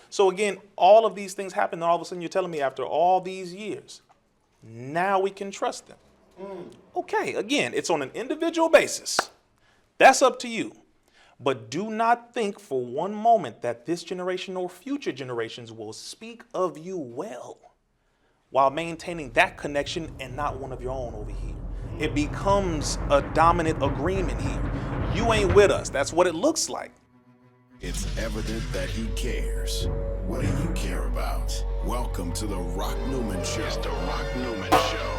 So again, all of these things happen, and all of a sudden you're telling me after all these years, now we can trust them. Okay, again, it's on an individual basis. That's up to you. But do not think for one moment that this generation or future generations will speak of you well while maintaining that connection and not one of your own over here. It becomes a dominant agreement here. You ain't with us. That's what it looks like. It's evident that he cares. What do you care about? Welcome to the Rock Newman Show. It's the Rock Newman Show.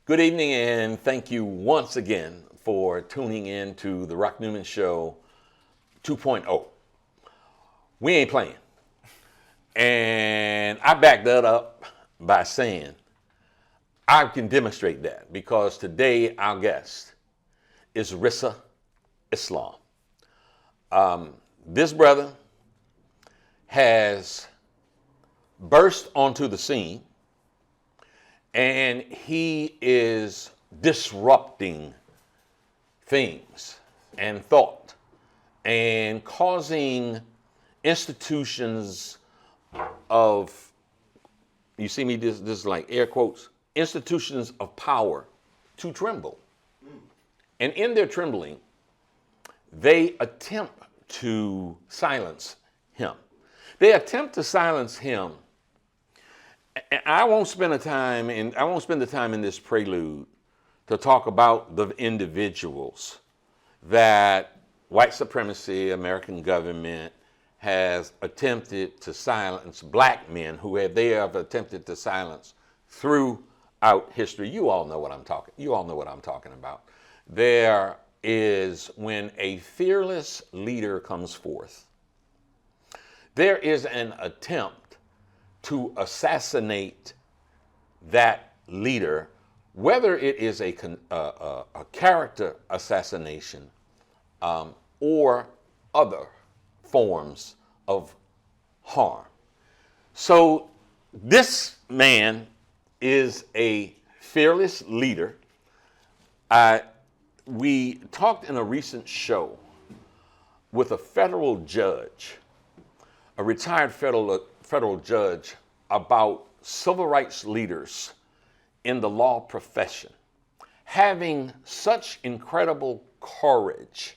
Good evening, and thank you once again for tuning in to the Rock Newman Show 2.0. We ain't playing. And I back that up by saying I can demonstrate that because today our guest is Rizza Islam. This brother has burst onto the scene, and he is disrupting things and thought and causing institutions of, you see me, this is like air quotes, institutions of power to tremble. And in their trembling, they attempt to silence him. They attempt to silence him. I won't spend the time in this prelude to talk about the individuals that white supremacy, American government has attempted to silence, black men they have attempted to silence throughout history. You all know what I'm talking about. There is when a fearless leader comes forth, there is an attempt to assassinate that leader, whether it is a character assassination or other forms of harm. So this man is a fearless leader. We talked in a recent show with a federal judge, a retired federal judge, about civil rights leaders in the law profession having such incredible courage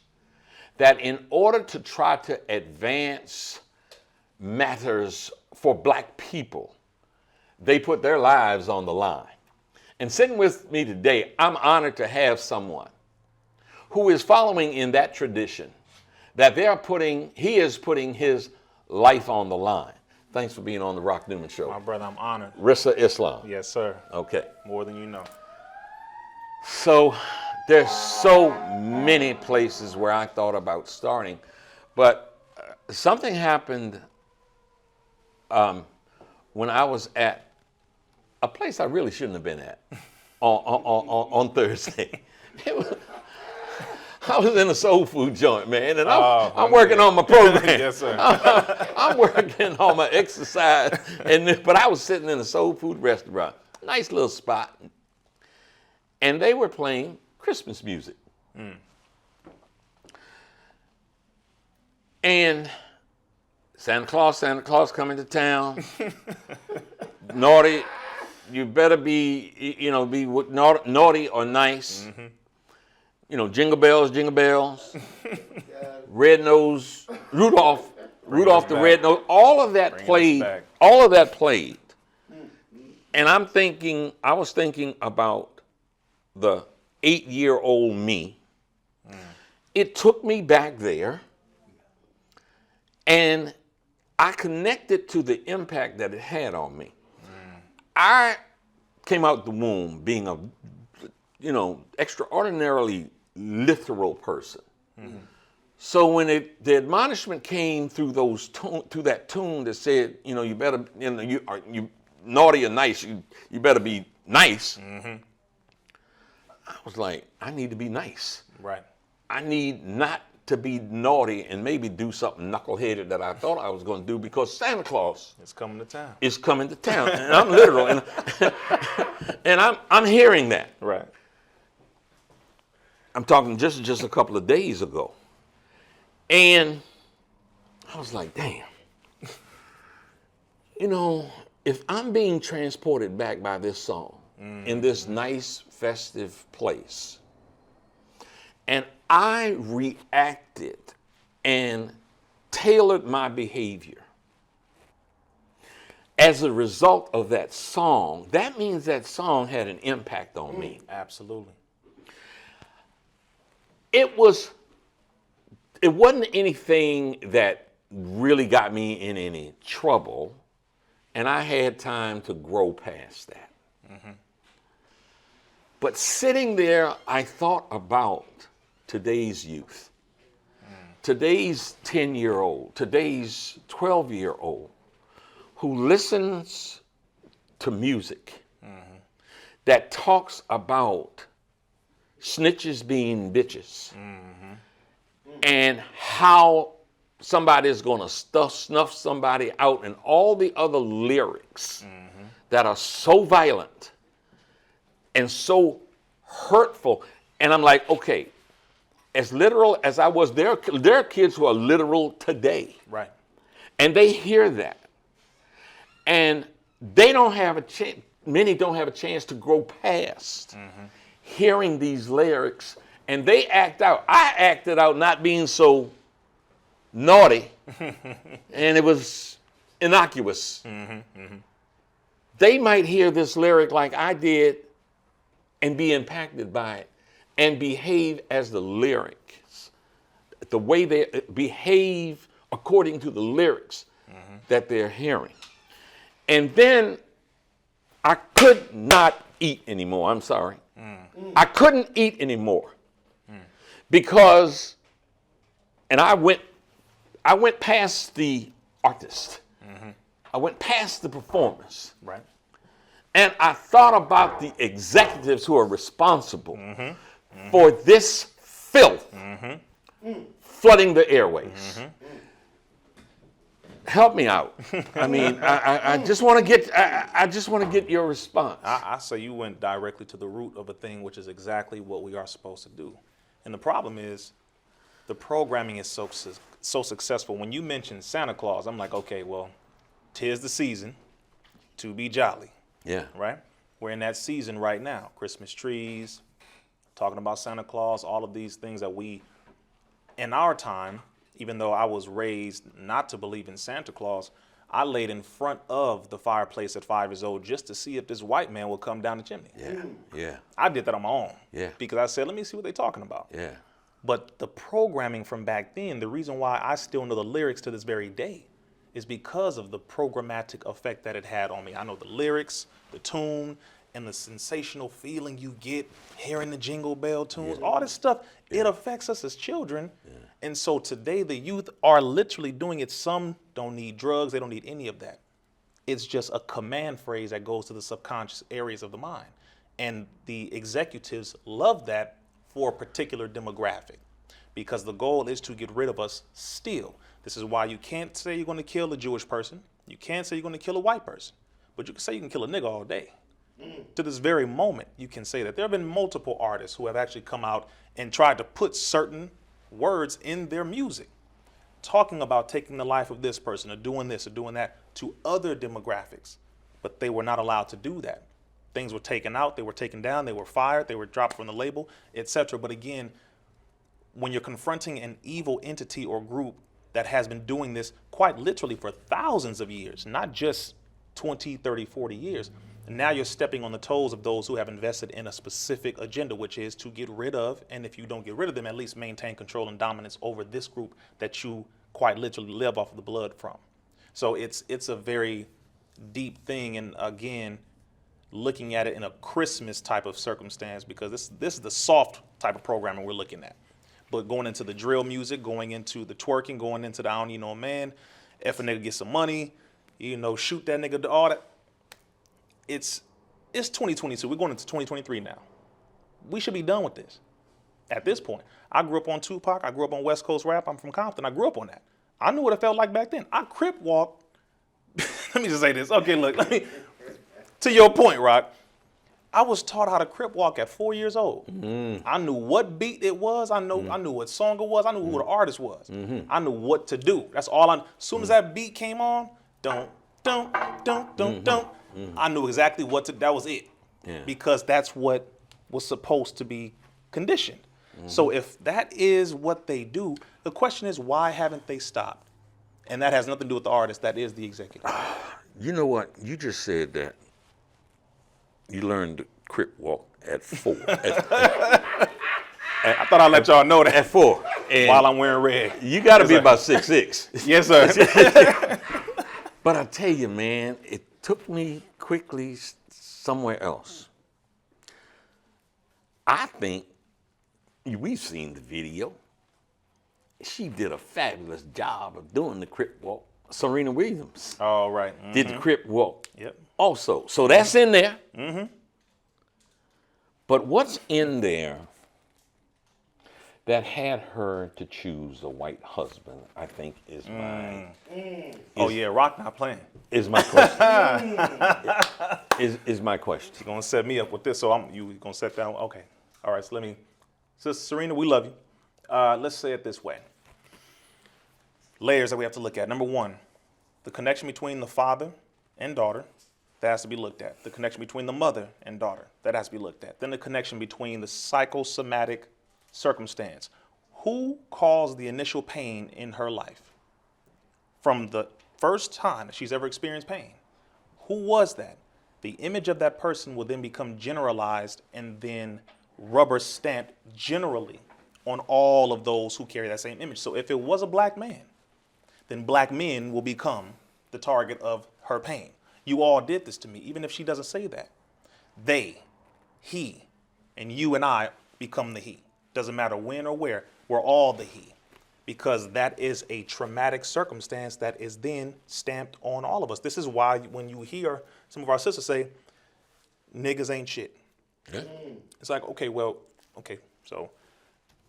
that in order to try to advance matters for black people, they put their lives on the line. And sitting with me today, I'm honored to have someone who is following in that tradition, that he is putting his life on the line. Thanks for being on the Rock Newman Show. My brother, I'm honored. Rizza Islam. Yes, sir. Okay. More than you know. So there's so many places where I thought about starting, but something happened when I was at a place I really shouldn't have been at on Thursday. I was in a soul food joint, man, and I'm working on my program. Yes, sir. I'm working on my exercise, but I was sitting in a soul food restaurant, nice little spot, and they were playing Christmas music. And Santa Claus coming to town. Naughty, you better be naughty or nice. Mm-hmm. Jingle bells, red nose, Rudolph the red nose. All of that played. And I was thinking about the 8-year-old me. It took me back there And I connected to the impact that it had on me. I came out the womb being a, extraordinarily literal person. So when the admonishment came through through that tune that said, you better, you naughty or nice, you better be nice. I was like, I need to be nice. Right. I need not to be naughty and maybe do something knuckleheaded that I thought I was going to do, because Santa Claus It's coming to town. is coming to town. And I'm literal. And I'm hearing that. Right. I'm talking just a couple of days ago. And I was like, damn. If I'm being transported back by this song in this nice, festive place, and I reacted and tailored my behavior as a result of that song, that means that song had an impact on me. Absolutely. It wasn't anything that really got me in any trouble, and I had time to grow past that. But sitting there, I thought about today's youth, today's 10-year-old, today's 12-year-old who listens to music that talks about snitches being bitches and how somebody is going to snuff somebody out, and all the other lyrics that are so violent and so hurtful. And I'm like, okay, as literal as I was, there are kids who are literal today. Right. And they hear that. And they don't have a chance, many don't have a chance to grow past hearing these lyrics, and they act out. I acted out not being so naughty, and it was innocuous. They might hear this lyric like I did and be impacted by it and behave as the lyrics, the way they behave according to the lyrics that they're hearing. And then I could not eat anymore. I'm sorry. I couldn't eat anymore because, and I went past the artist. I went past the performers. Right. And I thought about the executives who are responsible for this filth flooding the airways. Help me out. I mean, I just want to get. I just want to get your response. I say you went directly to the root of a thing, which is exactly what we are supposed to do. And the problem is, the programming is so successful. When you mention Santa Claus, I'm like, okay, well, 'tis the season to be jolly. Yeah. Right? We're in that season right now. Christmas trees, talking about Santa Claus, all of these things that we, in our time, even though I was raised not to believe in Santa Claus, I laid in front of the fireplace at 5 years old just to see if this white man would come down the chimney. Yeah. Yeah. I did that on my own. Yeah. Because I said, let me see what they're talking about. Yeah. But the programming from back then, the reason why I still know the lyrics to this very day is because of the programmatic effect that it had on me. I know the lyrics, the tune, and the sensational feeling you get hearing the jingle bell tunes, all this stuff, it affects us as children. And so today the youth are literally doing it. Some don't need drugs, they don't need any of that. It's just a command phrase that goes to the subconscious areas of the mind. And the executives love that for a particular demographic, because the goal is to get rid of us still. This is why you can't say you're going to kill a Jewish person. You can't say you're going to kill a white person. But you can say you can kill a nigga all day. To this very moment, you can say that. There have been multiple artists who have actually come out and tried to put certain words in their music, talking about taking the life of this person or doing this or doing that to other demographics. But they were not allowed to do that. Things were taken out, they were taken down, they were fired, they were dropped from the label, etc. But again, when you're confronting an evil entity or group that has been doing this quite literally for thousands of years, not just 20, 30, 40 years, and now you're stepping on the toes of those who have invested in a specific agenda, which is to get rid of, and if you don't get rid of them, at least maintain control and dominance over this group that you quite literally live off of the blood from. So it's a very deep thing, and again, looking at it in a Christmas type of circumstance, because this is the soft type of programming we're looking at. But going into the drill music, going into the twerking, going into the I don't need no man, if a nigga get some money, shoot that nigga, all that. It's 2022. We're going into 2023 now. We should be done with this. At this point, I grew up on Tupac. I grew up on West Coast rap. I'm from Compton. I grew up on that. I knew what it felt like back then. I crip walked. Let me just say this. Okay, look. To your point, Rock. I was taught how to crip walk at 4 years old. I knew what beat it was. I knew what song it was. I knew who the artist was. I knew what to do. That's all As soon as that beat came on, don't. I knew exactly what to. That was it. Yeah. Because that's what was supposed to be conditioned. So if that is what they do, the question is, why haven't they stopped? And that has nothing to do with the artist. That is the executive. You know what? You just said that you learned to crip walk at 4. I thought I'd let y'all know that. At 4. And while I'm wearing red. You got to be about 6'6". Yes, sir. But I tell you, man, it took me quickly somewhere else. I think we've seen the video. She did a fabulous job of doing the crip walk. Serena Williams. All right. Did the crip walk. Yep. Also. So that's in there. But what's in there that had her to choose a white husband, I think, is my... Oh, yeah, Rock not playing. Is my question. is my question. You're going to set me up with this, so you going to set down... Okay. All right, so Sister Serena, we love you. Let's say it this way. Layers that we have to look at. Number one, the connection between the father and daughter, that has to be looked at. The connection between the mother and daughter, that has to be looked at. Then the connection between the psychosomatic circumstance. Who caused the initial pain in her life? From the first time that she's ever experienced pain. Who was that? The image of that person will then become generalized and then rubber stamped generally on all of those who carry that same image. So if it was a black man, then black men will become the target of her pain. You all did this to me, even if she doesn't say that. They, he, and you and I become the he. Doesn't matter when or where, we're all the he. Because that is a traumatic circumstance that is then stamped on all of us. This is why when you hear some of our sisters say, niggas ain't shit. Yeah. It's like, okay, so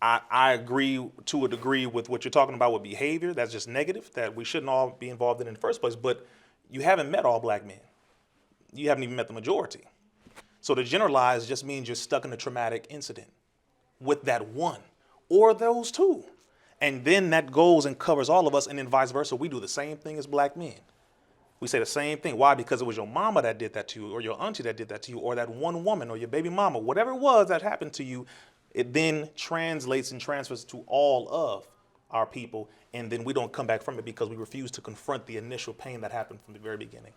I agree to a degree with what you're talking about with behavior. That's just negative, that we shouldn't all be involved in the first place. But you haven't met all black men. You haven't even met the majority. So to generalize just means you're stuck in a traumatic incident with that one or those two. And then that goes and covers all of us, and then vice versa. We do the same thing as black men. We say the same thing. Why? Because it was your mama that did that to you, or your auntie that did that to you, or that one woman, or your baby mama, whatever it was that happened to you. It then translates and transfers to all of our people, and then we don't come back from it because we refuse to confront the initial pain that happened from the very beginning.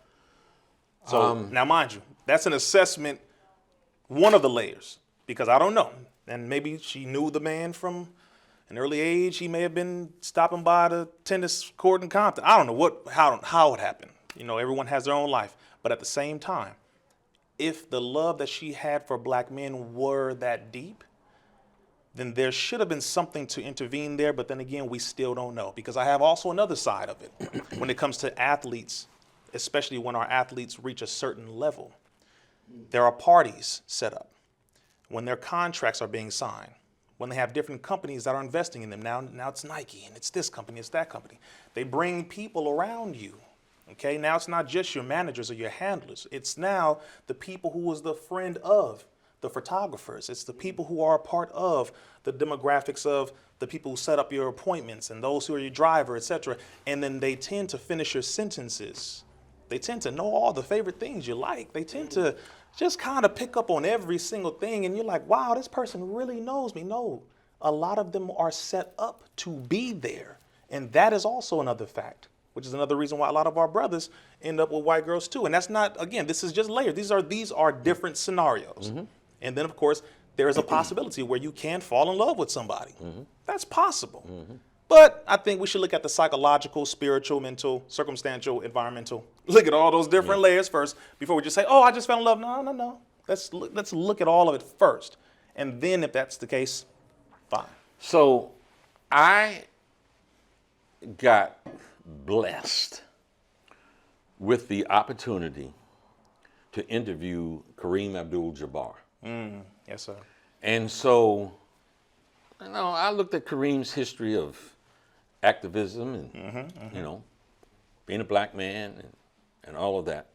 So now, mind you, that's an assessment, one of the layers, because I don't know. And maybe she knew the man from an early age. He may have been stopping by the tennis court in Compton. I don't know how it happened. You know, everyone has their own life. But at the same time, if the love that she had for black men were that deep, then there should have been something to intervene there. But then again, we still don't know, because I have also another side of it. When it comes to athletes, especially when our athletes reach a certain level, there are parties set up. When their contracts are being signed, when they have different companies that are investing in them. Now it's Nike, and it's this company, it's that company. They bring people around you. Okay, now it's not just your managers or your handlers. It's now the people who was the friend of the photographers. It's the people who are a part of the demographics of the people who set up your appointments and those who are your driver, etc. And then they tend to finish your sentences. They tend to know all the favorite things you like. They tend to just kind of pick up on every single thing, and you're like, wow, this person really knows me. No, a lot of them are set up to be there. And that is also another fact, which is another reason why a lot of our brothers end up with white girls too. And that's not, again, this is just layers. These are different scenarios. Mm-hmm. And then, of course, there is a possibility where you can fall in love with somebody. Mm-hmm. That's possible. Mm-hmm. But I think we should look at the psychological, spiritual, mental, circumstantial, environmental. Look at all those different layers first before we just say, oh, I just fell in love. No. Let's look at all of it first. And then if that's the case, fine. So I got blessed with the opportunity to interview Kareem Abdul-Jabbar. Yes, sir. And so, I looked at Kareem's history of activism and, being a black man and all of that.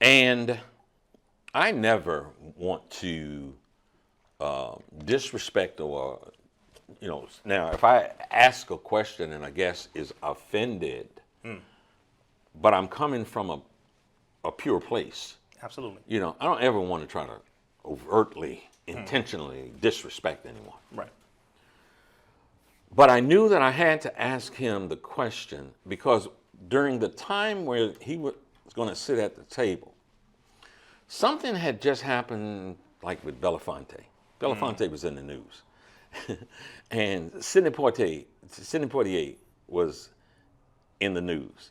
And I never want to disrespect or, now if I ask a question and a guest is offended, but I'm coming from a pure place. Absolutely. I don't ever want to try to overtly, intentionally disrespect anyone. Right. But I knew that I had to ask him the question because during the time where he was going to sit at the table, something had just happened, like with Belafonte. Belafonte was in the news. And Sidney Poitier was in the news.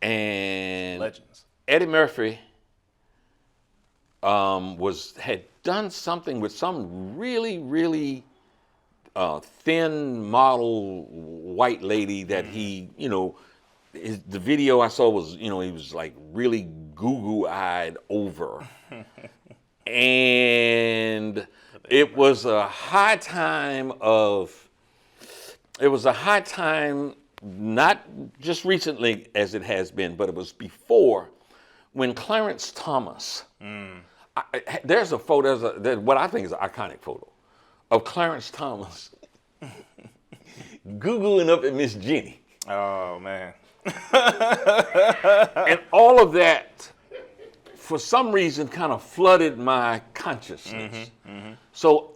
And Legends. Eddie Murphy had done something with some really, really thin model white lady that he, the video I saw was, he was like really goo-goo-eyed over. And it was a high time, not just recently as it has been, but it was before when Clarence Thomas, there's a photo, there's what I think is an iconic photo of Clarence Thomas Googling up at Miss Jenny. Oh, man. And all of that, for some reason, kind of flooded my consciousness. So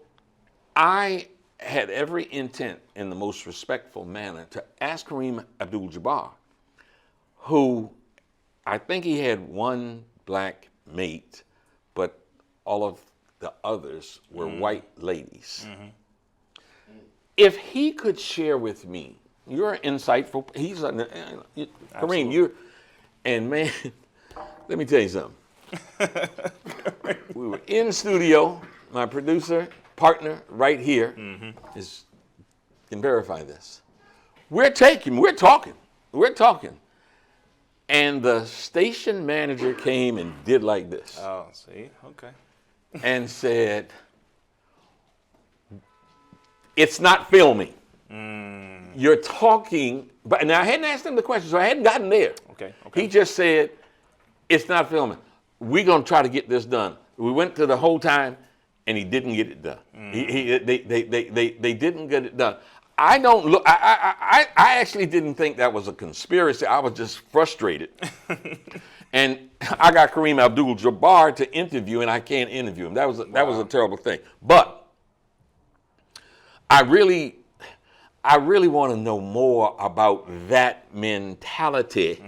I had every intent in the most respectful manner to ask Kareem Abdul-Jabbar, who I think he had one black mate, but all of the others were white ladies. If he could share with me, you're insightful, Kareem, and man, let me tell you something. We were in studio, my producer, partner right here can verify this. We're talking. And the station manager came and did like this. Oh, see? Okay. And said, it's not filming. You're talking, but now I hadn't asked him the question, so I hadn't gotten there. Okay. He just said, it's not filming. We're going to try to get this done. We went to the whole time, and he didn't get it done. They didn't get it done. I actually didn't think that was a conspiracy. I was just frustrated. And I got Kareem Abdul-Jabbar to interview, and I can't interview him. That was a terrible thing. But I really want to know more about that mentality.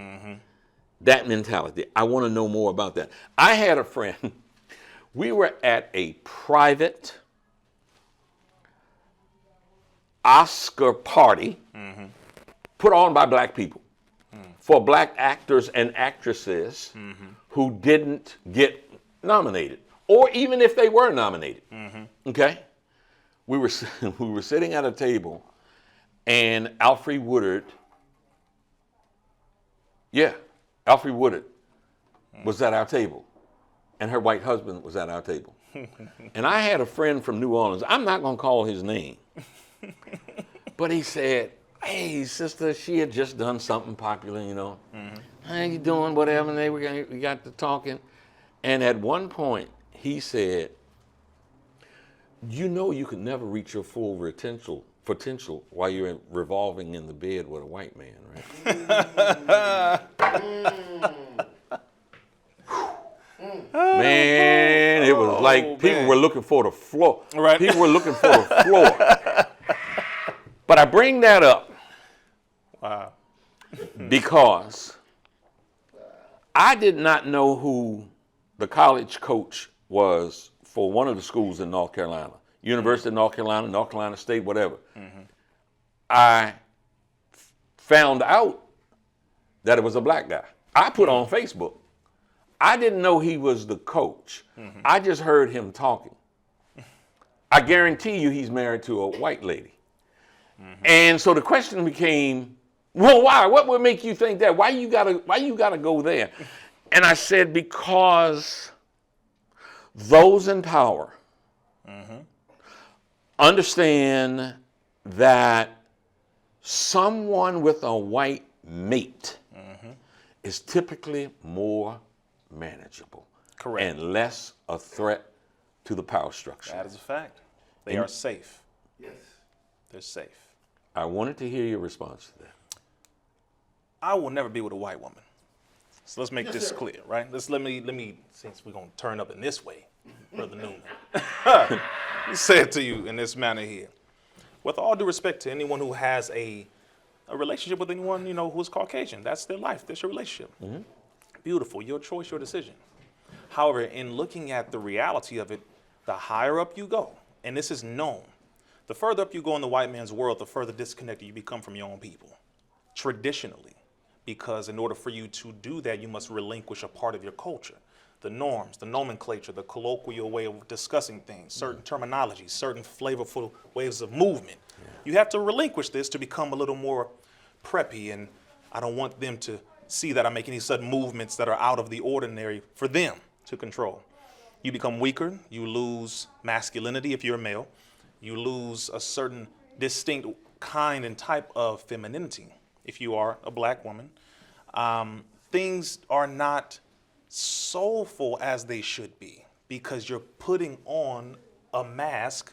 That mentality. I want to know more about that. I had a friend. We were at a private Oscar party put on by black people for black actors and actresses who didn't get nominated, or even if they were nominated. Okay, we were sitting at a table, and Alfre Woodard was at our table, and her white husband was at our table. And I had a friend from New Orleans. I'm not going to call his name. But he said, hey, sister, she had just done something popular, How you doing, whatever, and we got to talking. And at one point, he said, you could never reach your full potential while you're revolving in the bed with a white man, right? Man, it was like people were looking for the floor. Right. People were looking for the floor. But I bring that up because I did not know who the college coach was for one of the schools in North Carolina, University of North Carolina, North Carolina State, whatever. I found out that it was a black guy. I put on Facebook. I didn't know he was the coach. I just heard him talking. I guarantee you he's married to a white lady. And so the question became, well, why? What would make you think that? Why you gotta go there? And I said, because those in power understand that someone with a white mate is typically more manageable. Correct. And less a threat to the power structure. That is a fact. They are safe. Yes. They're safe. I wanted to hear your response to that. I will never be with a white woman. So let's make this clear, right? Let me, since we're gonna turn up in this way, Brother Newman. Let me say it to you in this manner here. With all due respect to anyone who has a relationship with anyone, who's Caucasian, that's their life, that's your relationship. Beautiful, your choice, your decision. However, in looking at the reality of it, the higher up you go, and this is known, the further up you go in the white man's world, the further disconnected you become from your own people, traditionally. Because in order for you to do that, you must relinquish a part of your culture. The norms, the nomenclature, the colloquial way of discussing things, certain terminologies, certain flavorful ways of movement. You have to relinquish this to become a little more preppy, and I don't want them to see that I make any sudden movements that are out of the ordinary for them to control. You become weaker, you lose masculinity if you're a male, you lose a certain distinct kind and type of femininity if you are a black woman. Things are not soulful as they should be because you're putting on a mask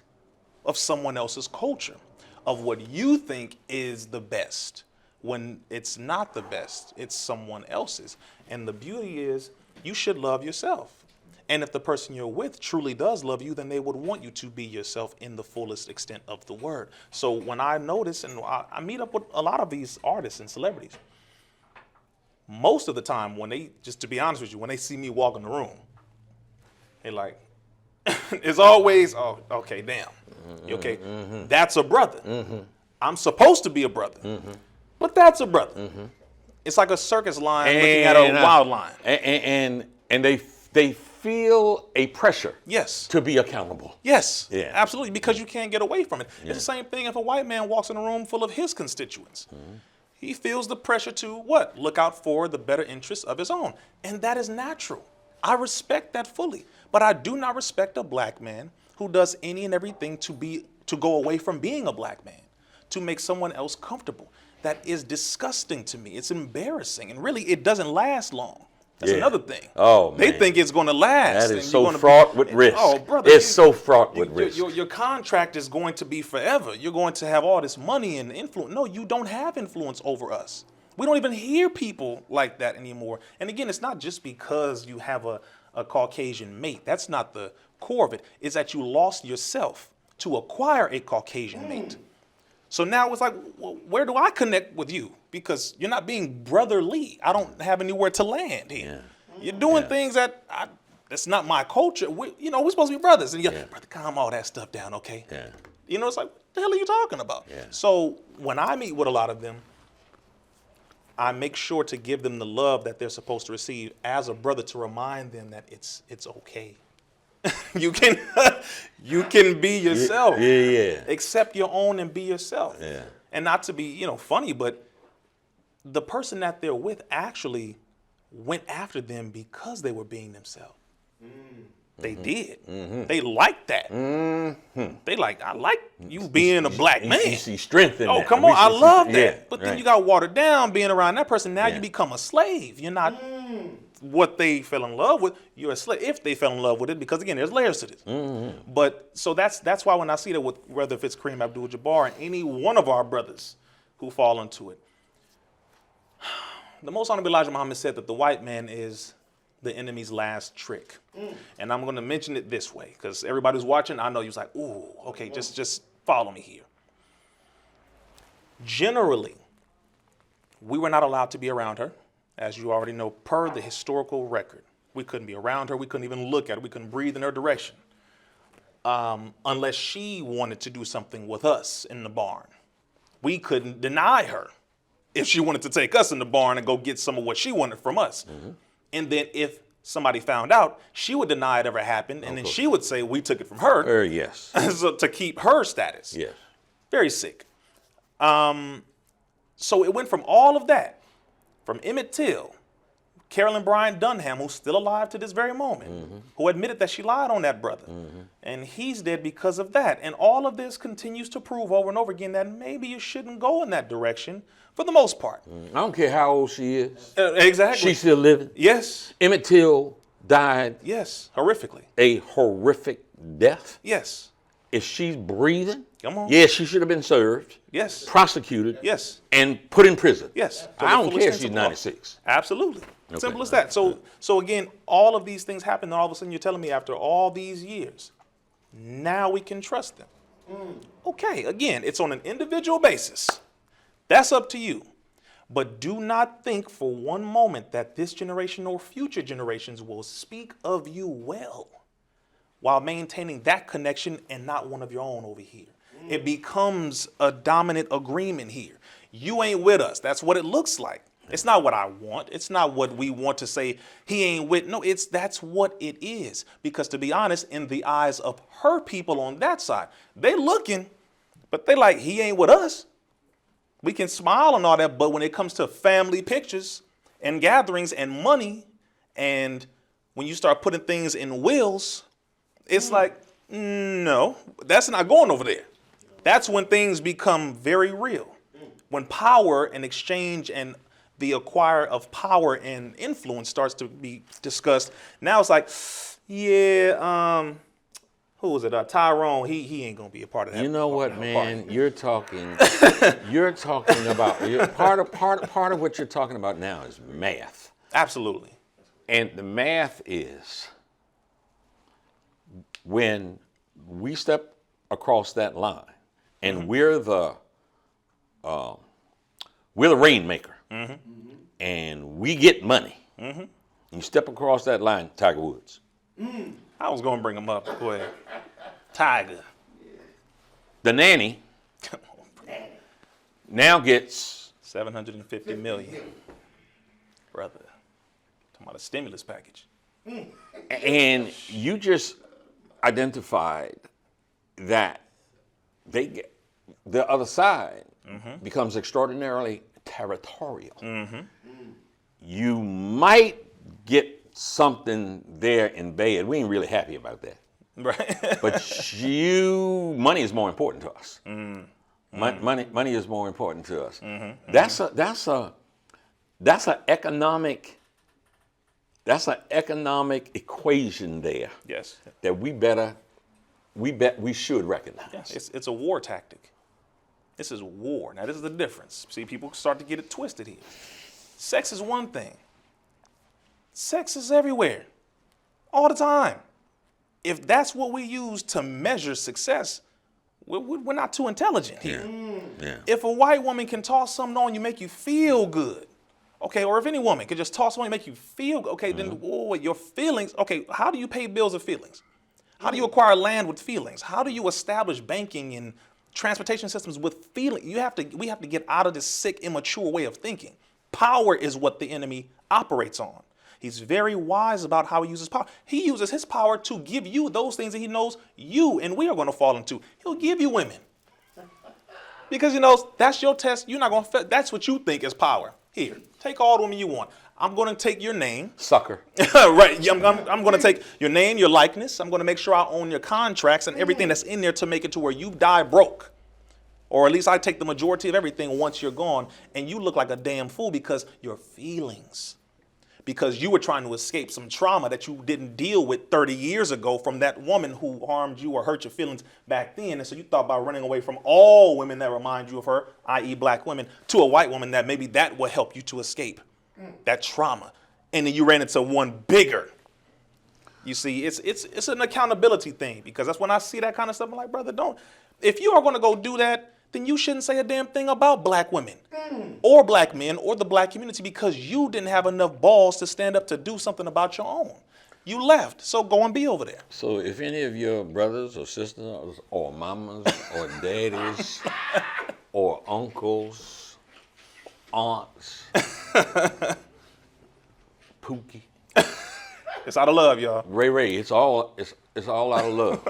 of someone else's culture, of what you think is the best, when it's not the best, it's someone else's. And the beauty is you should love yourself. And if the person you're with truly does love you, then they would want you to be yourself in the fullest extent of the word. So when I notice, and I meet up with a lot of these artists and celebrities, most of the time when they, just to be honest with you, when they see me walk in the room, they're like, it's always, oh, okay, damn. You okay? That's a brother. I'm supposed to be a brother, but that's a brother. It's like a circus lion looking at a wild lion. And they feel a pressure Yes. to be accountable. Yes, Yeah. absolutely, because you can't get away from it. It's the same thing if a white man walks in a room full of his constituents. He feels the pressure to what? Look out for the better interests of his own. And that is natural. I respect that fully. But I do not respect a black man who does any and everything to go away from being a black man, to make someone else comfortable. That is disgusting to me. It's embarrassing. And really, it doesn't last long. That's another thing. Oh, They man. think it's going to last. That is and so you're gonna fraught with risk. Oh, brother. It's so fraught with risk. Your contract is going to be forever. You're going to have all this money and influence. No, you don't have influence over us. We don't even hear people like that anymore. And again, it's not just because you have a Caucasian mate. That's not the core of it. It's that you lost yourself to acquire a Caucasian mate. So now it's like, well, where do I connect with you? Because you're not being brotherly. I don't have anywhere to land here. You're doing things that's not my culture. We're supposed to be brothers. And you're like, brother, calm all that stuff down, okay? It's like, what the hell are you talking about? So when I meet with a lot of them, I make sure to give them the love that they're supposed to receive as a brother, to remind them that it's okay. You can be yourself. Accept your own and be yourself. And not to be, funny, but the person that they're with actually went after them because they were being themselves. They did. They liked that. They like, I like you being a black man. You see strength in that. Oh, come on, I love that. But then right. you got watered down being around that person. Now you become a slave. You're not what they fell in love with. You're a slave if they fell in love with it, because again, there's layers to this. But so that's why when I see that with whether if it's Kareem Abdul-Jabbar and any one of our brothers who fall into it, the Most Honorable Elijah Muhammad said that the white man is the enemy's last trick. And I'm going to mention it this way, because everybody who's watching, I know you're like, ooh, okay, just follow me here. Generally, we were not allowed to be around her, as you already know, per the historical record. We couldn't be around her. We couldn't even look at her. We couldn't breathe in her direction, unless she wanted to do something with us in the barn. we couldn't deny her if she wanted to take us in the barn and go get some of what she wanted from us. And then if somebody found out, she would deny it ever happened, and then she would say we took it from her. Yes. So to keep her status. Yes. Very sick. So it went from all of that, from Emmett Till, Carolyn Bryant Dunham, who's still alive to this very moment, who admitted that she lied on that brother. And he's dead because of that. And all of this continues to prove over and over again that maybe you shouldn't go in that direction for the most part. I don't care how old she is. Exactly. She's still living. Yes. Emmett Till died Yes. Horrifically. a horrific death. Yes. If she's breathing, Come on. yes, she should have been served, Yes. prosecuted, Yes. and put in prison. Yes. To I the don't fullest care if sense she's of the law. 96. Absolutely. Simple as that. So again, all of these things happen, and all of a sudden you're telling me after all these years, now we can trust them. Okay, again, it's on an individual basis. That's up to you. But do not think for one moment that this generation or future generations will speak of you well while maintaining that connection and not one of your own over here. It becomes a dominant agreement here. You ain't with us. That's what it looks like. It's not what I want. It's not what we want to say he ain't with. No, that's what it is. Because to be honest, in the eyes of her people on that side, they looking, but they like, he ain't with us. We can smile and all that, but when it comes to family pictures and gatherings and money, and when you start putting things in wills, it's like, no, that's not going over there. That's when things become very real. When power and exchange and the acquire of power and influence starts to be discussed, now it's like, yeah, who was it? Tyrone, he ain't gonna be a part of that. You know what, man? You're talking about part of what you're talking about now is math. Absolutely. And the math is when we step across that line and we're the rainmaker and we get money. You step across that line, Tiger Woods. I was gonna bring him up. Go ahead. Tiger. The nanny now gets 750 million. Brother. Talking about a stimulus package. and you just identified that the other side becomes extraordinarily territorial. You might get something there in bed. We ain't really happy about that. Right. But money is more important to us. Money is more important to us. That's an economic equation there. Yes. That we should recognize. Yes. It's a war tactic. This is war. Now, this is the difference. See, people start to get it twisted here. Sex is one thing. Sex is everywhere, all the time. If that's what we use to measure success, we're not too intelligent here. Yeah. If a white woman can toss something on you, make you feel good, okay, or if any woman could just toss something and make you feel good, okay, then your feelings, okay, how do you pay bills with feelings? How do you acquire land with feelings? How do you establish banking and transportation systems with feeling? We have to get out of this sick, immature way of thinking. Power is what the enemy operates on. He's very wise about how he uses power. He uses his power to give you those things that he knows you and we are going to fall into. He'll give you women. Because he knows that's your test. You're not going to, that's what you think is power. Here, take all the women you want. I'm going to take your name. Sucker. Right. I'm going to take your name, your likeness. I'm going to make sure I own your contracts and everything that's in there to make it to where you die broke. Or at least I take the majority of everything once you're gone and you look like a damn fool because your feelings. Because you were trying to escape some trauma that you didn't deal with 30 years ago from that woman who harmed you or hurt your feelings back then. And so you thought about running away from all women that remind you of her, i.e. black women, to a white woman that maybe that will help you to escape that trauma. And then you ran into one bigger. You see, it's an accountability thing because that's when I see that kind of stuff. I'm like, brother, if you are going to go do that, then you shouldn't say a damn thing about black women or black men or the black community because you didn't have enough balls to stand up to do something about your own. You left, so go and be over there. So if any of your brothers or sisters or mamas or daddies or uncles, aunts, Pookie. It's out of love, y'all. Ray, it's all out of love.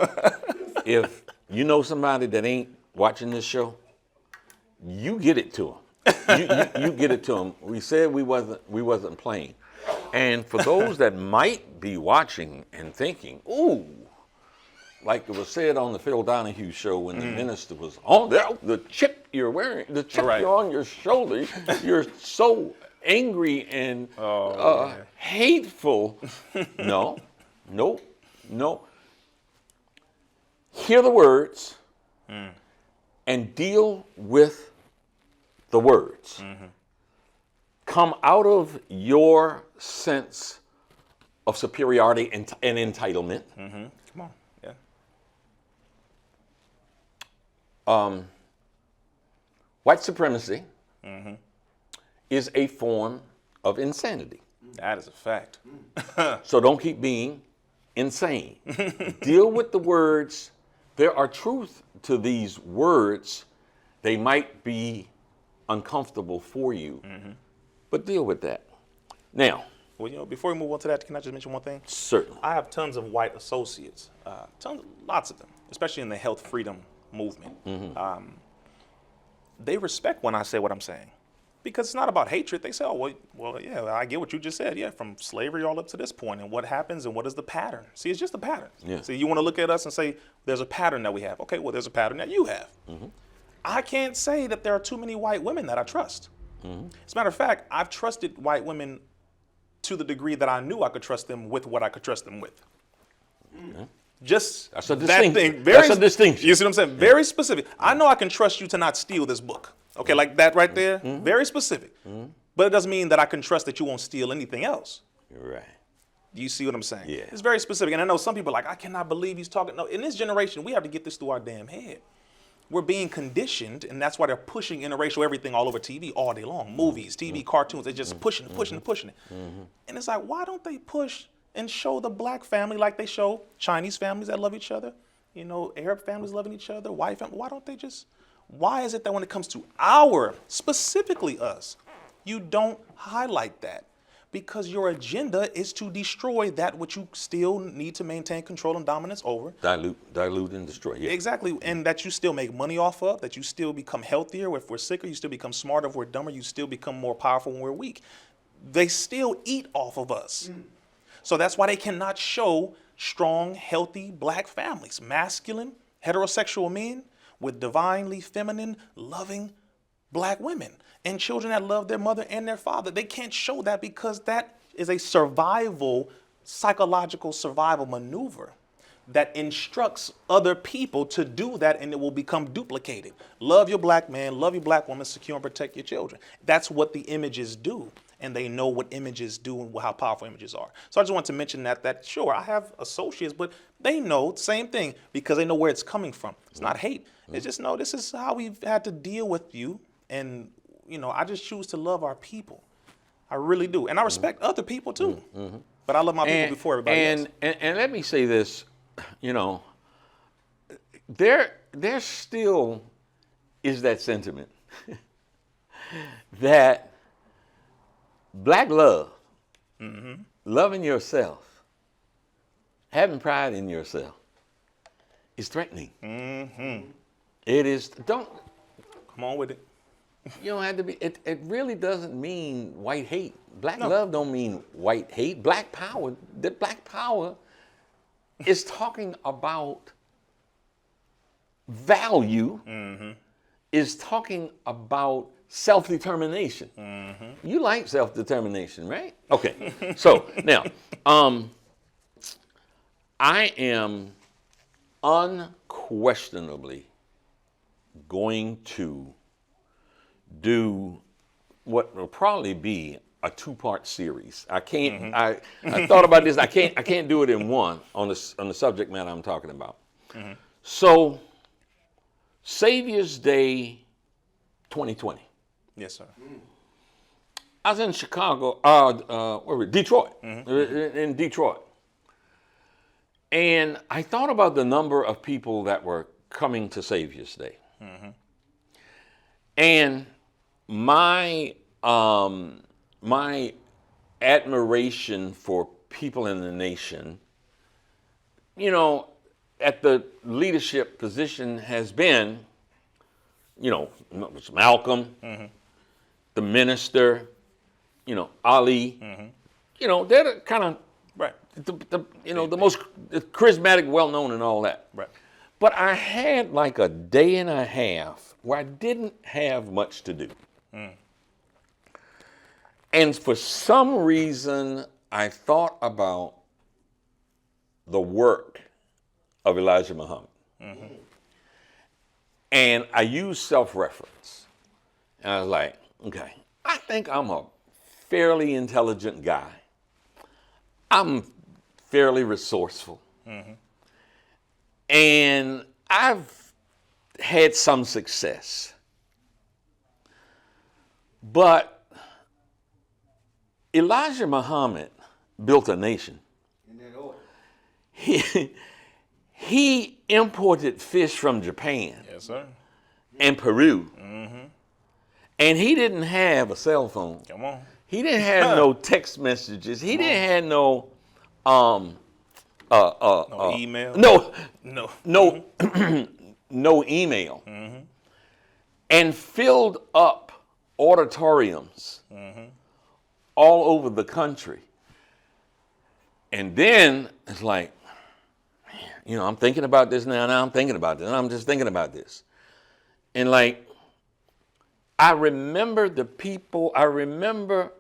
If you know somebody that ain't watching this show, you get it to them. You get it to them. We said we wasn't playing. And for those that might be watching and thinking, ooh, like it was said on the Phil Donahue show when the minister was on there, the chip you're wearing, the chip you're on your shoulder, you're so angry and hateful. No. Hear the words and deal with the words. Come out of your sense of superiority and entitlement. Come on, yeah. White supremacy is a form of insanity. That is a fact. So don't keep being insane. Deal with the words. There are truth to these words. They might be uncomfortable for you, but deal with that. Now, Well, before we move on to that, can I just mention one thing? certainly. I have tons of white associates, lots of them, especially in the health freedom movement. They respect when I say what I'm saying, because it's not about hatred. They say, "Oh, well, yeah, I get what you just said. Yeah, from slavery all up to this point, and what happens, and what is the pattern? See, it's just a pattern. Yeah. See, you want to look at us and say there's a pattern that we have. Okay, well, there's a pattern that you have. I can't say that there are too many white women that I trust. As a matter of fact, I've trusted white women to the degree that I knew I could trust them with what I could trust them with. Just That's a that distinction. thing. That's a distinction. You see what I'm saying? Very specific. I know I can trust you to not steal this book. Okay, like that right there. Very specific. But it doesn't mean that I can trust that you won't steal anything else. You're right. Do you see what I'm saying? Yeah. It's very specific. And I know some people are like, I cannot believe he's talking. No, in this generation, we have to get this through our damn head. We're being conditioned, and that's why they're pushing interracial everything all over TV all day long. Movies, TV, cartoons, they're just pushing it, pushing it, pushing it. And it's like, why don't they push and show the black family like they show Chinese families that love each other? Arab families loving each other, white families. Why don't they just, why is it that when it comes to specifically us, you don't highlight that? Because your agenda is to destroy that which you still need to maintain control and dominance over. Dilute and destroy. Yeah. Exactly, and that you still make money off of, that you still become healthier if we're sicker, you still become smarter if we're dumber, you still become more powerful when we're weak. They still eat off of us. So that's why they cannot show strong, healthy black families, masculine, heterosexual men with divinely feminine, loving black women and children that love their mother and their father. They can't show that because that is a psychological survival maneuver that instructs other people to do that, and it will become duplicated. Love your black man, love your black woman, secure and protect your children. That's what the images do, and they know what images do and how powerful images are. So I just want to mention that sure, I have associates, but they know the same thing because they know where it's coming from. It's not hate. It's just, no, this is how we've had to deal with you, and I just choose to love our people. I really do. And I respect other people too. But I love my people before everybody else. And let me say this, there still is that sentiment that black love, loving yourself, having pride in yourself is threatening. It is, Come on with it. you don't have to be, it really doesn't mean white hate. Black love don't mean white hate. Black power is talking about value, is talking about self-determination. You like self-determination, right? Okay, so now, I am unquestionably going to do what will probably be a two-part series. I can't. I thought about this. I can't do it in one on the subject matter I'm talking about. So, Savior's Day 2020. Yes, sir. I was in Chicago. Where were we? Detroit. In Detroit, and I thought about the number of people that were coming to Savior's Day. And my my admiration for people in the nation, you know, at the leadership position has been, you know, it's Malcolm, the minister, you know, Ali. You know, they're the kind of Right. the most charismatic, well-known and all that. Right. But I had like a day and a half where I didn't have much to do. And for some reason, I thought about the work of Elijah Muhammad. And I used self-reference. And I was like, okay, I think I'm a fairly intelligent guy. I'm fairly resourceful. And I've had some success. But Elijah Muhammad built a nation. He imported fish from Japan Yes, sir. and Peru. And he didn't have a cell phone. Come on. He didn't have no text messages. He didn't have no No email. no No. no email. And filled up auditoriums all over the country. And then it's like, you know, I'm thinking about this now. Now I'm thinking about this. And I'm just thinking about this. And like, I remember the people. I remember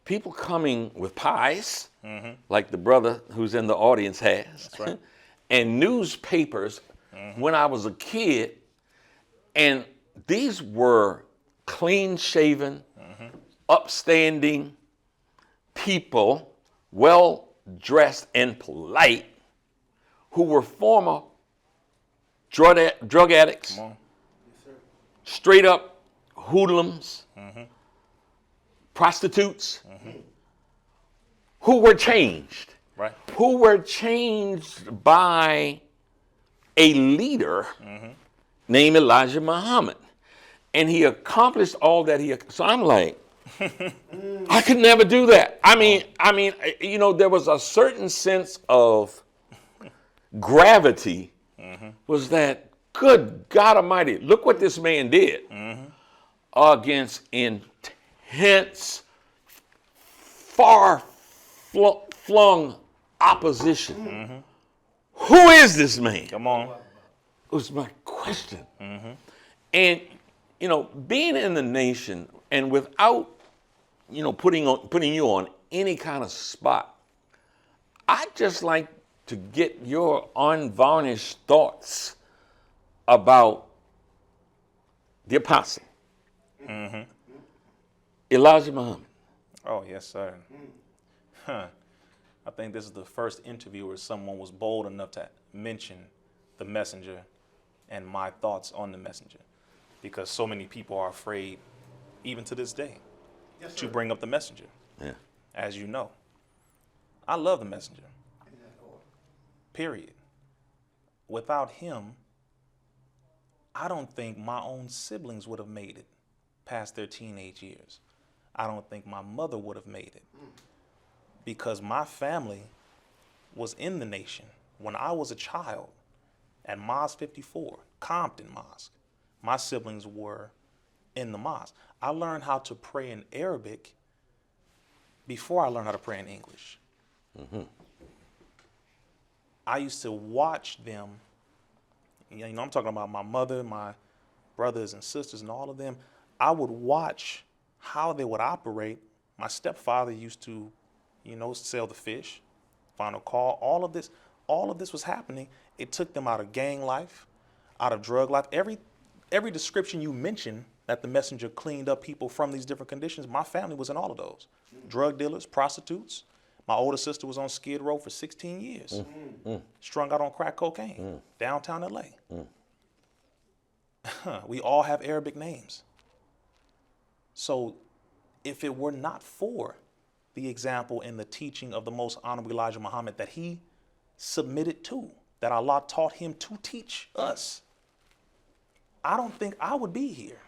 people coming with pies, like the brother who's in the audience has. That's right. And newspapers when I was a kid. And these were clean-shaven, upstanding people, well-dressed and polite, who were former drug addicts, straight-up hoodlums, prostitutes, who were changed. Right. Who were changed by a leader named Elijah Muhammad. And he accomplished all that so I'm like, I could never do that. I mean, you know, there was a certain sense of gravity, was that, good God Almighty, look what this man did against intense, far-flung opposition. Who is this man? Come on. Was my question. And, you know, being in the nation and without, you know, putting you on any kind of spot, I'd just like to get your unvarnished thoughts about the apostle, Elijah Muhammad. Oh, yes, sir. I think this is the first interview where someone was bold enough to mention the messenger and my thoughts on the messenger, because so many people are afraid, even to this day, to bring up the messenger. Yeah. As you know, I love the messenger. Period. Without him, I don't think my own siblings would have made it past their teenage years. I don't think my mother would have made it, because my family was in the nation when I was a child. At Mosque 54, Compton Mosque, my siblings were in the mosque. I learned how to pray in Arabic before I learned how to pray in English. I used to watch them. You know, I'm talking about my mother, my brothers and sisters, and all of them. I would watch how they would operate. My stepfather used to, you know, sell the fish, final call. All of this was happening. It took them out of gang life, out of drug life. Every description you mentioned that the messenger cleaned up people from these different conditions, my family was in all of those. Drug dealers, prostitutes. My older sister was on Skid Row for 16 years, strung out on crack cocaine, downtown LA. We all have Arabic names. So if it were not for the example and the teaching of the most honorable Elijah Muhammad that he submitted to, that Allah taught him to teach us, I don't think I would be here.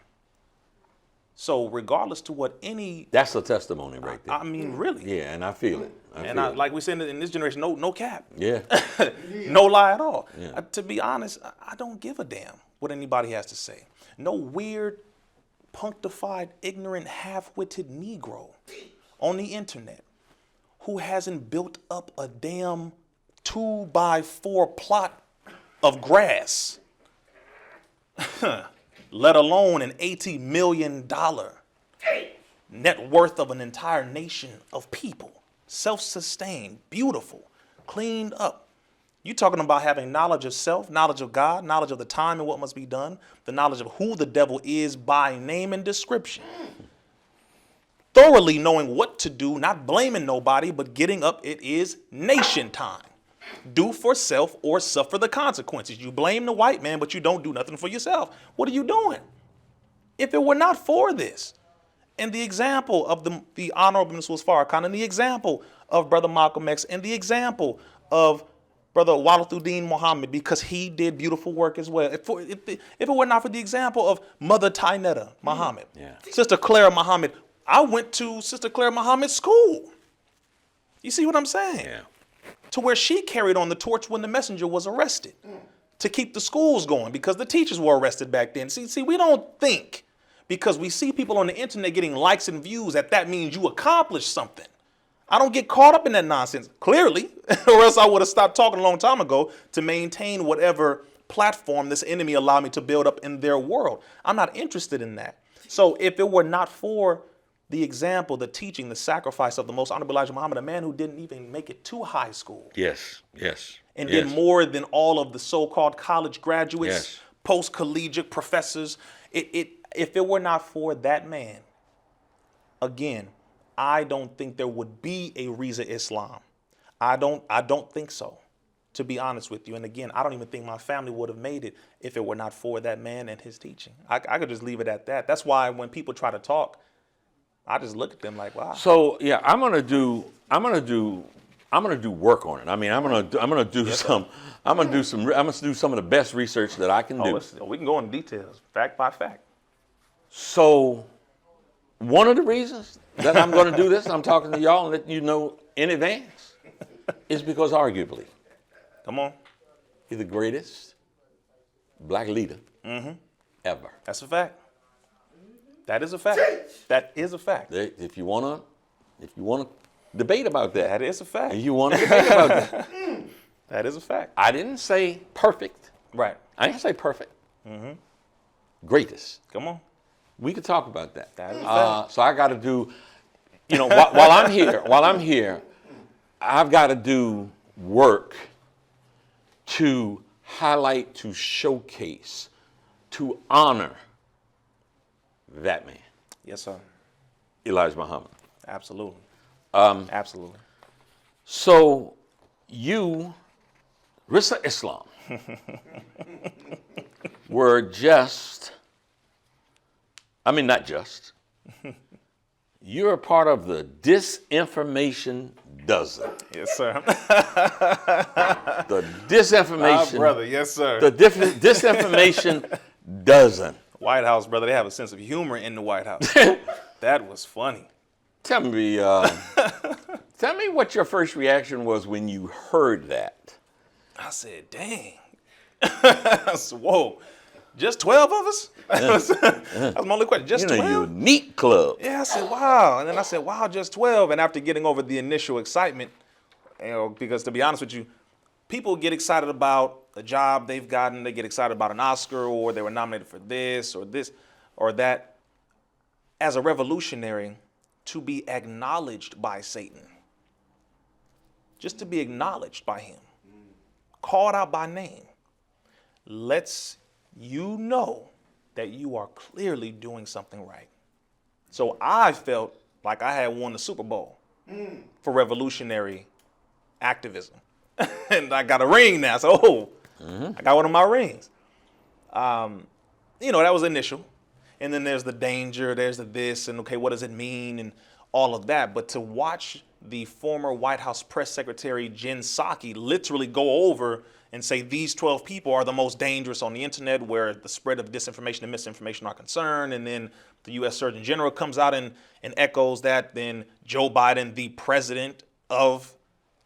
So regardless to what any, That's a testimony right there. I mean, really. Yeah, and I feel it. Like we said in this generation, no cap. Yeah. No lie at all. Yeah. To be honest, I don't give a damn what anybody has to say. No weird, punctified, ignorant, half-witted Negro on the internet who hasn't built up a damn 2x4 plot of grass, let alone an $80 million net worth of an entire nation of people, self-sustained, beautiful, cleaned up. You talking about having knowledge of self, knowledge of God, knowledge of the time and what must be done, the knowledge of who the devil is by name and description. Thoroughly knowing what to do, not blaming nobody, but getting up, it is nation time. Do for self or suffer the consequences. You blame the white man, but you don't do nothing for yourself. What are you doing? If it were not for this, and the example of the Honorable Mr. Farrakhan, and the example of Brother Malcolm X, and the example of Brother Walathuddin Muhammad, because he did beautiful work as well. If it were not for the example of Mother Tainetta Muhammad, Sister Clara Muhammad, I went to Sister Clara Muhammad's school. You see what I'm saying? Yeah. To where she carried on the torch when the messenger was arrested to keep the schools going because the teachers were arrested back then. See, we don't think because we see people on the internet getting likes and views that means you accomplished something. I don't get caught up in that nonsense, clearly, or else I would have stopped talking a long time ago to maintain whatever platform this enemy allowed me to build up in their world. I'm not interested in that. So if it were not for the example, the teaching, the sacrifice of the most honorable Elijah Muhammad, a man who didn't even make it to high school. Yes. And did more than all of the so-called college graduates, Yes. post-collegiate professors. If it were not for that man, again, I don't think there would be a Rizza Islam. I don't think so, to be honest with you. And again, I don't even think my family would have made it if it were not for that man and his teaching. I could just leave it at that. That's why when people try to talk, I just look at them like, wow. So yeah, I'm gonna do work on it. I mean, I'm gonna do some of the best research that I can do. We can go into details, fact by fact. So one of the reasons that I'm gonna do this, I'm talking to y'all and letting you know in advance, is because arguably, Come on. he's the greatest black leader ever. That's a fact. That is a fact. That is a fact. If you wanna debate about that, That is a fact. and you wanna debate about that, That is a fact. I didn't say perfect. Right. I didn't say perfect. Greatest. Come on. We could talk about that. That is a fact. So I got to do, while I'm here, I've got to do work to highlight, to showcase, to honor that man, Yes, sir. Elijah Muhammad. Absolutely. Absolutely. So you, Rizza Islam, were not just, you're a part of the Disinformation dozen. Yes, sir. The Disinformation. Brother, yes, sir. The Disinformation dozen. White House, brother, they have a sense of humor in the White House. That was funny. Tell me what your first reaction was when you heard that. I said, dang. I said, whoa, just 12 of us? That was my only question, just 12? In a unique club. Yeah, I said, wow. And then I said, wow, just 12. And after getting over the initial excitement, because to be honest with you, people get excited about a job they've gotten. They get excited about an Oscar, or they were nominated for this or that. As a revolutionary, to be acknowledged by Satan, just to be acknowledged by him, called out by name, lets you know that you are clearly doing something right. So I felt like I had won the Super Bowl for revolutionary activism. And I got a ring now, so I got one of my rings. That was initial. And then there's the danger, there's the this, and okay, what does it mean? And all of that. But to watch the former White House press secretary Jen Psaki literally go over and say these 12 people are the most dangerous on the internet, where the spread of disinformation and misinformation are concerned, and then the U.S. Surgeon General comes out and echoes that, then Joe Biden, the president of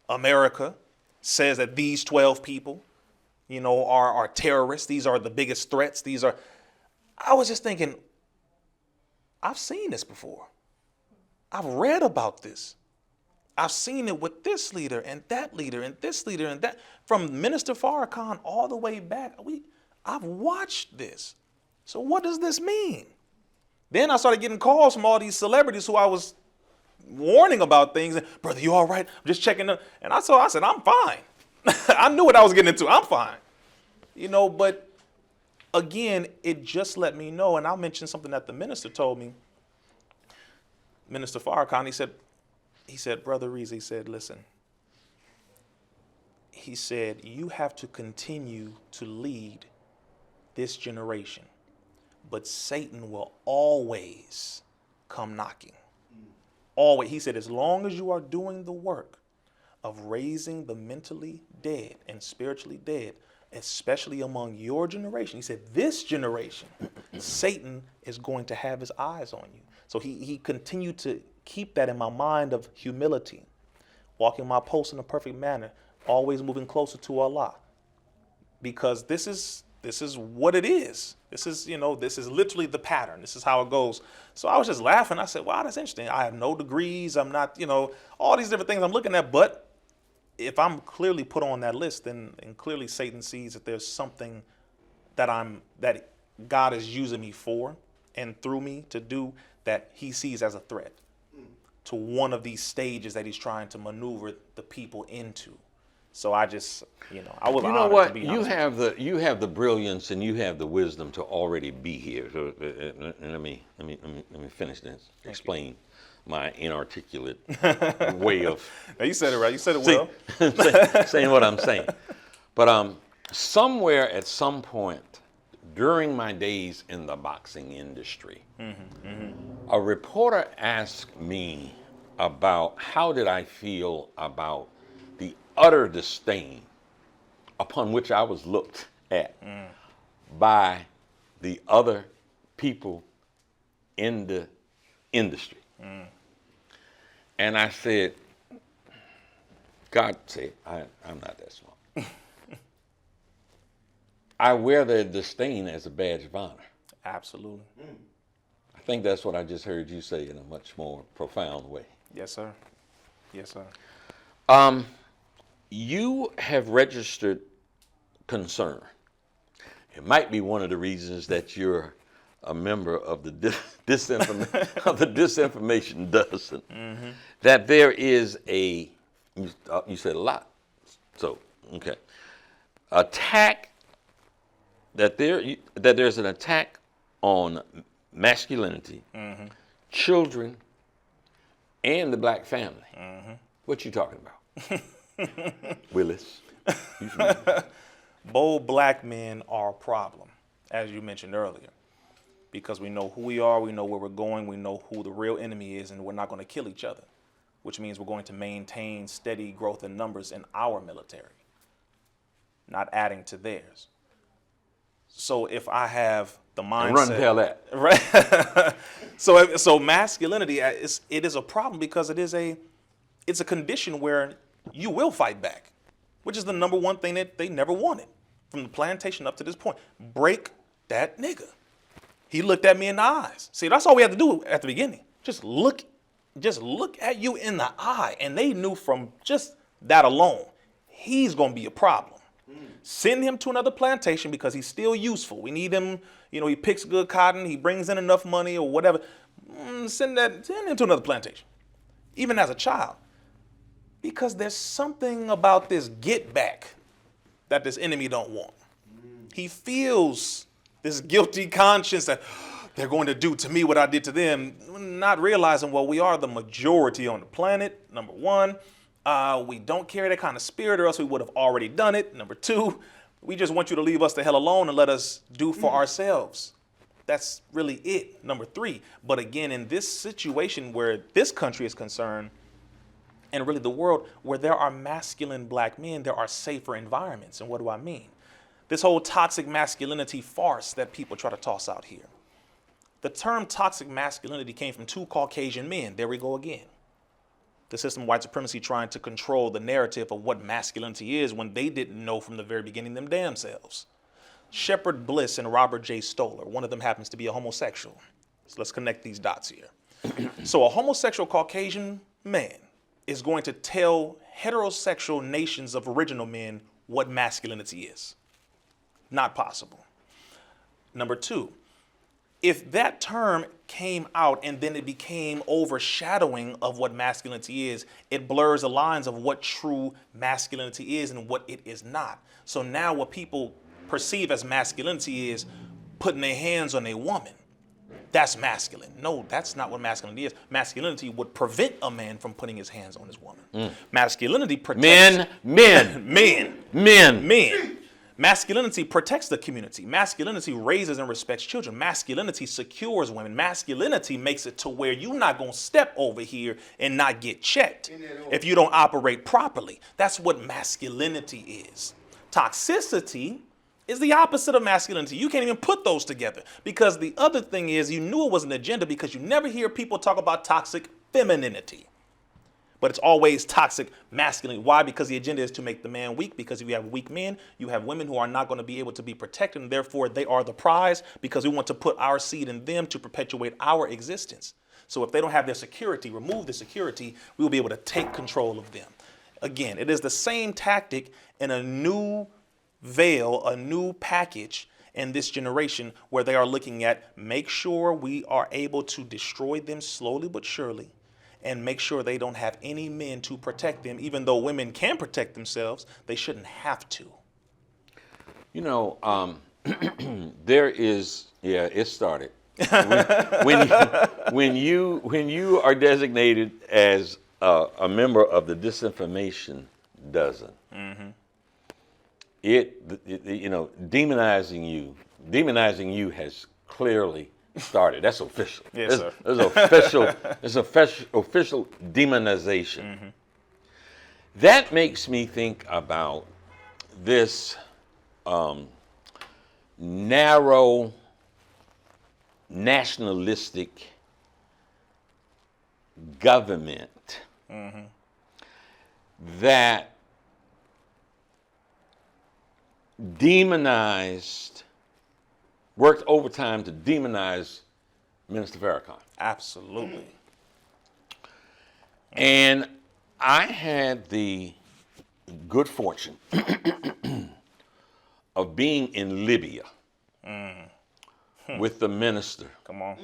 America, says that these 12 people, are terrorists. These are the biggest threats. I was just thinking, I've seen this before. I've read about this. I've seen it with this leader and that leader and this leader and that. From Minister Farrakhan all the way back, I've watched this. So what does this mean? Then I started getting calls from all these celebrities who I was warning about things. Brother, you all right? I'm just checking up. And I said, I'm fine. I knew what I was getting into. I'm fine. But again, it just let me know. And I'll mention something that the minister told me. Minister Farrakhan, he said, Brother Rizza, he said, listen, he said, you have to continue to lead this generation, but Satan will always come knocking. Always. He said, as long as you are doing the work of raising the mentally dead and spiritually dead, especially among your generation, he said, this generation, Satan is going to have his eyes on you. So he continued to keep that in my mind of humility, walking my post in a perfect manner, always moving closer to Allah, because this is what it is. This is literally the pattern. This is how it goes. So I was just laughing. I said, wow, that's interesting. I have no degrees. I'm not, all these different things I'm looking at. But if I'm clearly put on that list, then and clearly Satan sees that there's something that God is using me for and through me to do that he sees as a threat to one of these stages that he's trying to maneuver the people into. So I just, I was honored what? to be You honest. you have the brilliance and you have the wisdom to already be here. So let me finish this. Explain my inarticulate way of. Now you said it right. You said it well. saying what I'm saying. But somewhere at some point during my days in the boxing industry, a reporter asked me about how did I feel about the utter disdain upon which I was looked at by the other people in the industry. And I said, God said, I'm not that smart. I wear the disdain as a badge of honor. Absolutely. I think that's what I just heard you say in a much more profound way. Yes, sir. Yes, sir. You have registered concern. It might be one of the reasons that you're a member of the disinformation dozen. That there is you said a lot. So, okay. Attack, that there's an attack on masculinity, children, and the black family. What you talking about? Willis. Bold black men are a problem, as you mentioned earlier, because we know who we are, we know where we're going, we know who the real enemy is, and we're not going to kill each other, which means we're going to maintain steady growth in numbers in our military, not adding to theirs. So if I have the mindset, Run tell that. Right? So masculinity, it is a problem because it's a condition where you will fight back, which is the number one thing that they never wanted from the plantation up to this point. Break that nigga. He looked at me in the eyes. See, that's all we had to do at the beginning. Just look at you in the eye. And they knew from just that alone, he's going to be a problem. Send him to another plantation because he's still useful. We need him, he picks good cotton, he brings in enough money or whatever. Send him to another plantation, even as a child. Because there's something about this get back that this enemy don't want. He feels this guilty conscience that they're going to do to me what I did to them, not realizing, well, we are the majority on the planet, number one. We don't carry that kind of spirit or else we would have already done it. Number two, we just want you to leave us the hell alone and let us do for ourselves. That's really it. Number 3. But again, in this situation where this country is concerned, and really the world, where there are masculine black men, there are safer environments. And what do I mean? This whole toxic masculinity farce that people try to toss out here. The term toxic masculinity came from 2 Caucasian men. There we go again. The system of white supremacy trying to control the narrative of what masculinity is when they didn't know from the very beginning them damn selves. Shepard Bliss and Robert J. Stoller. One of them happens to be a homosexual. So let's connect these dots here. So a homosexual Caucasian man is going to tell heterosexual nations of original men what masculinity is. Not possible. Number 2, if that term came out and then it became overshadowing of what masculinity is, it blurs the lines of what true masculinity is and what it is not. So now what people perceive as masculinity is putting their hands on a woman. That's masculine. No, that's not what masculinity is. Masculinity would prevent a man from putting his hands on his woman. Masculinity protects men. Masculinity protects the community. Masculinity raises and respects children. Masculinity secures women. Masculinity makes it to where you're not going to step over here and not get checked if you don't operate properly. That's what masculinity is. Toxicity is the opposite of masculinity. You can't even put those together, because the other thing is you knew it was an agenda because you never hear people talk about toxic femininity. But it's always toxic masculinity. Why? Because the agenda is to make the man weak, because if you have weak men, you have women who are not going to be able to be protected, and therefore they are the prize, because we want to put our seed in them to perpetuate our existence. So if they don't have their security, remove the security, we will be able to take control of them. Again, it is the same tactic in a new veil, a new package in this generation, where they are looking at make sure we are able to destroy them slowly but surely, and make sure they don't have any men to protect them. Even though women can protect themselves, they shouldn't have to. You know, there is, it started. When you are designated as a member of the Disinformation dozen, demonizing you has clearly started. That's official. Yes, sir. It's official demonization. That makes me think about this narrow, nationalistic government that worked overtime to demonize Minister Farrakhan. Absolutely. And I had the good fortune of being in Libya with the minister. Come on.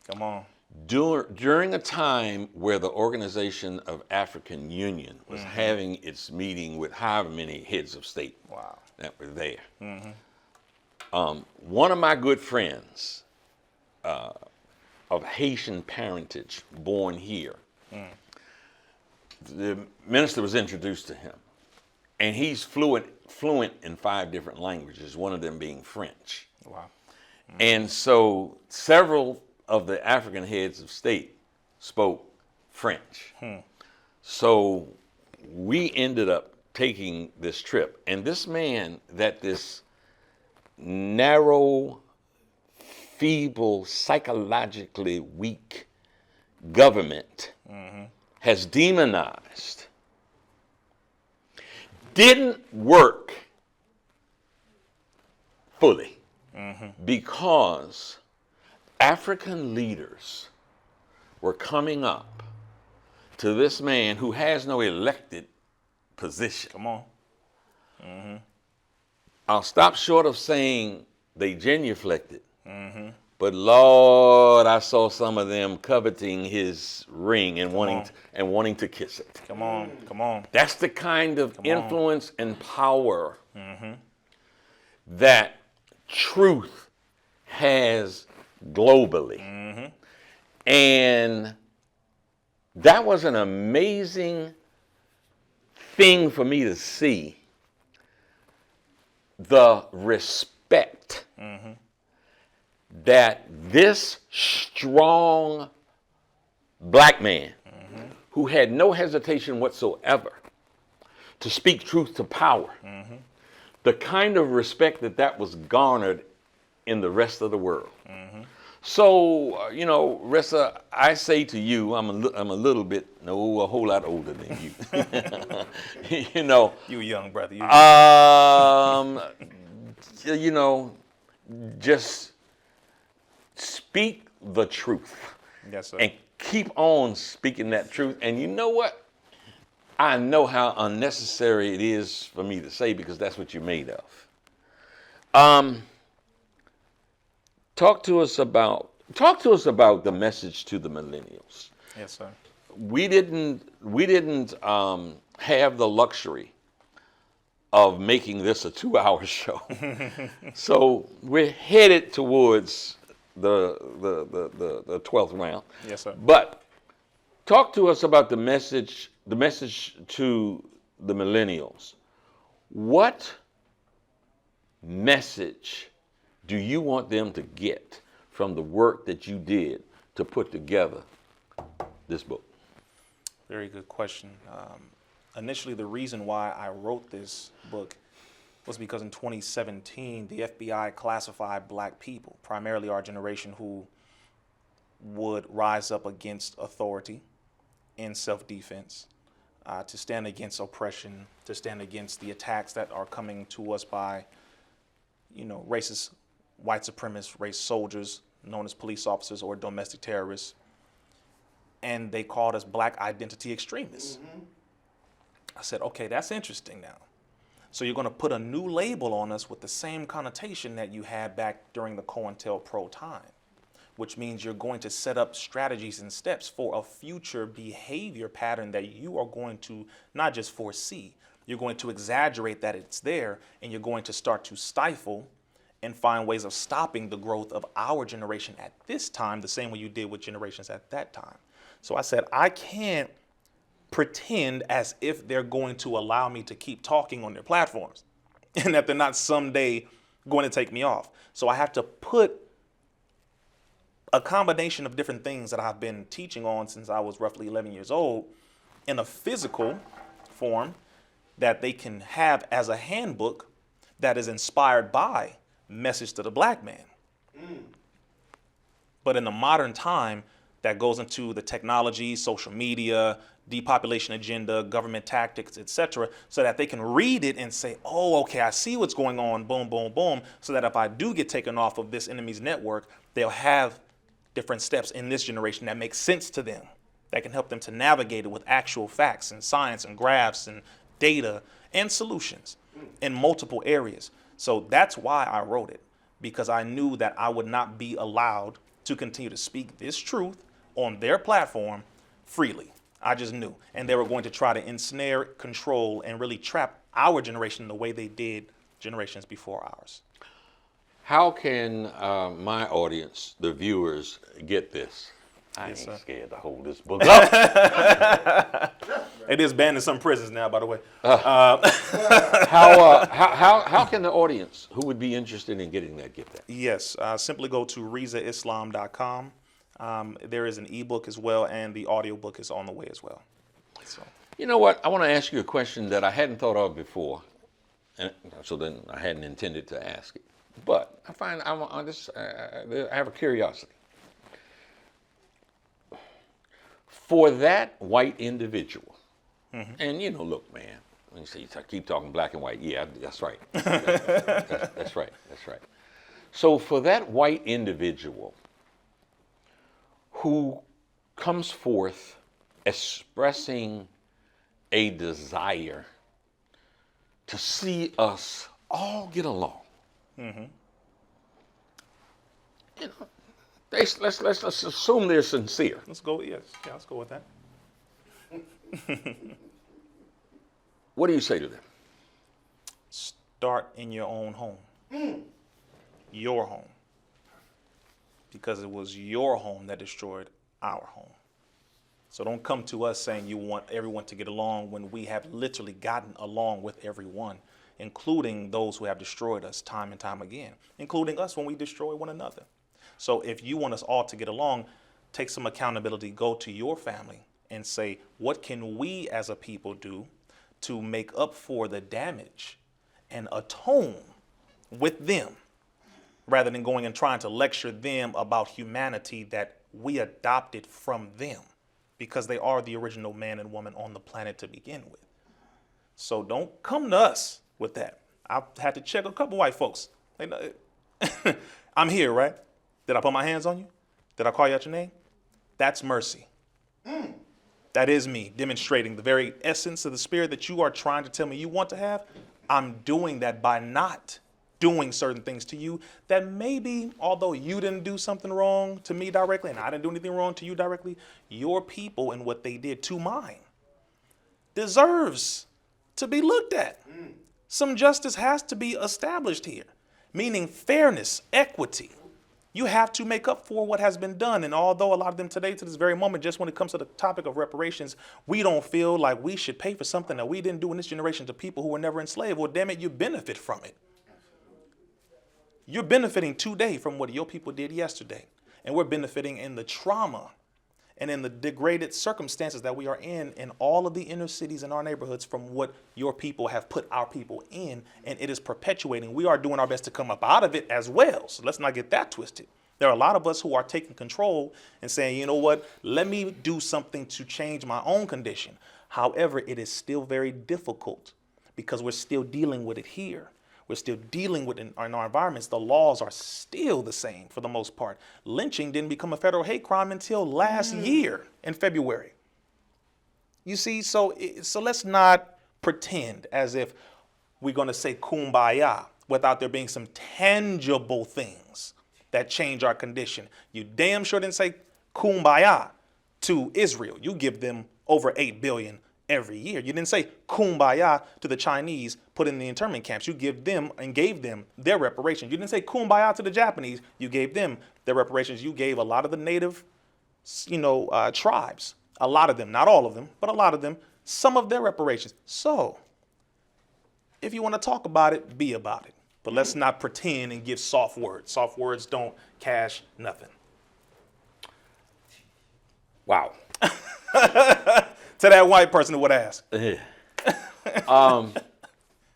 Come on. During a time where the Organization of African Union was having its meeting with however many heads of state that were there. One of my good friends of Haitian parentage, born here, the minister was introduced to him, and he's fluent in 5 different languages, one of them being French. Wow. And so several of the African heads of state spoke French. So we ended up taking this trip, and this man that this narrow, feeble, psychologically weak government has demonized didn't work fully because African leaders were coming up to this man who has no elected position. Come on. I'll stop short of saying they genuflected, but Lord, I saw some of them coveting his ring and wanting to kiss it. Come on. Come on. That's the kind of influence and power that truth has globally. And that was an amazing thing for me to see, the respect that this strong black man who had no hesitation whatsoever to speak truth to power, the kind of respect that was garnered in the rest of the world. So, Rizza, I say to you, I'm a little bit, no, a whole lot older than you. You young, brother. Just speak the truth. Yes, sir. And keep on speaking that truth. And you know what? I know how unnecessary it is for me to say, because that's what you're made of. Talk to us about the message to the millennials. Yes, sir. We didn't have the luxury of making this a 2-hour show. So we're headed towards the 12th round. Yes, sir. But talk to us about the message to the millennials. What message do you want them to get from the work that you did to put together this book? Very good question. Initially, the reason why I wrote this book was because in 2017, the FBI classified black people, primarily our generation, who would rise up against authority in self-defense, to stand against oppression, to stand against the attacks that are coming to us by, racist, white supremacist, race soldiers, known as police officers or domestic terrorists. And they called us black identity extremists. I said, okay, that's interesting now. So you're going to put a new label on us with the same connotation that you had back during the COINTELPRO time, which means you're going to set up strategies and steps for a future behavior pattern that you are going to not just foresee, you're going to exaggerate that it's there, and you're going to start to stifle and find ways of stopping the growth of our generation at this time, the same way you did with generations at that time. So I said, I can't pretend as if they're going to allow me to keep talking on their platforms and that they're not someday going to take me off. So I have to put a combination of different things that I've been teaching on since I was roughly 11 years old in a physical form that they can have as a handbook that is inspired by Message to the Black Man. But in the modern time, that goes into the technology, social media, depopulation agenda, government tactics, etc., so that they can read it and say, oh, okay, I see what's going on, boom, boom, boom, so that if I do get taken off of this enemy's network, they'll have different steps in this generation that make sense to them, that can help them to navigate it with actual facts and science and graphs and data and solutions in multiple areas. So that's why I wrote it, because I knew that I would not be allowed to continue to speak this truth on their platform freely. I just knew. And they were going to try to ensnare, control, and really trap our generation the way they did generations before ours. How can my audience, the viewers, get this? I Yes, ain't sir. scared to hold this book up. It is banned in some prisons now, by the way. How can the audience who would be interested in getting that get that? Yes, simply go to RizzaIslam.com. There is an ebook as well, and the audiobook is on the way as well. So. You know what? I want to ask you a question that I hadn't thought of before, and so then I hadn't intended to ask it. But I find I have a curiosity. For that white individual, and look, man, when you say you keep talking black and white, yeah, that's right. That's right. That's right. So for that white individual who comes forth expressing a desire to see us all get along, let's assume they're sincere. Let's go, yes. Yeah, let's go with that. What do you say to them? Start in your own home. Your home. Because it was your home that destroyed our home. So don't come to us saying you want everyone to get along when we have literally gotten along with everyone, including those who have destroyed us time and time again, including us when we destroy one another. So if you want us all to get along, take some accountability, go to your family and say, what can we as a people do to make up for the damage and atone with them, rather than going and trying to lecture them about humanity that we adopted from them, because they are the original man and woman on the planet to begin with. So don't come to us with that. I had to check a couple white folks. I'm here, right? Did I put my hands on you? Did I call you out your name? That's mercy. That is me demonstrating the very essence of the spirit that you are trying to tell me you want to have. I'm doing that by not doing certain things to you that maybe, although you didn't do something wrong to me directly and I didn't do anything wrong to you directly, your people and what they did to mine deserves to be looked at. Some justice has to be established here, meaning fairness, equity. You have to make up for what has been done. And although a lot of them today, to this very moment, just when it comes to the topic of reparations, we don't feel like we should pay for something that we didn't do in this generation to people who were never enslaved. Well, damn it, you benefit from it. You're benefiting today from what your people did yesterday. And we're benefiting in the trauma and in the degraded circumstances that we are in all of the inner cities in our neighborhoods from what your people have put our people in, and it is perpetuating. We are doing our best to come up out of it as well, so let's not get that twisted. There are a lot of us who are taking control and saying, you know what, let me do something to change my own condition. However, it is still very difficult because we're still dealing with it here. We're still dealing with it in our environments. The laws are still the same for the most part. Lynching didn't become a federal hate crime until last year in February. You see, so let's not pretend as if we're going to say kumbaya without there being some tangible things that change our condition. You damn sure didn't say kumbaya to Israel. You give them over 8 billion every year. You didn't say kumbaya to the Chinese put in the internment camps. You give them and gave them their reparations. You didn't say kumbaya to the Japanese. You gave them their reparations. You gave a lot of the native, tribes, a lot of them, not all of them, but a lot of them, some of their reparations. So if you want to talk about it, be about it. But let's not pretend and give soft words. Soft words don't cash nothing. Wow. To that white person who would ask.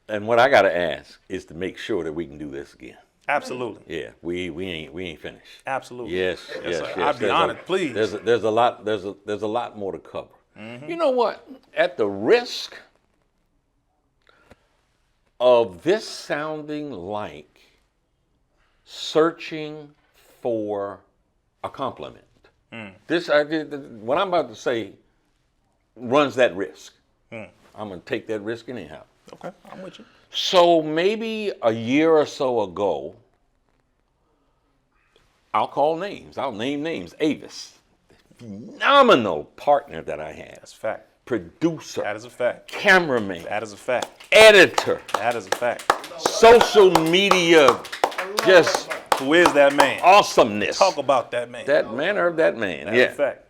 And what I gotta ask is to make sure that we can do this again. Absolutely. Yeah, we ain't finished. Absolutely. Yes, yes. I'd be honored, please. There's a lot more to cover. Mm-hmm. You know what? At the risk of this sounding like searching for a compliment, what I'm about to say runs that risk. I'm going to take that risk anyhow. Okay, I'm with you. So maybe a year or so ago, I'll call names. I'll name names. Avis, phenomenal partner that I had. That's a fact. Producer. That is a fact. Cameraman. That is a fact. Editor. That is a fact. Social media. Just who is that man? Awesomeness. Talk about that man. That man or that man. That's a fact.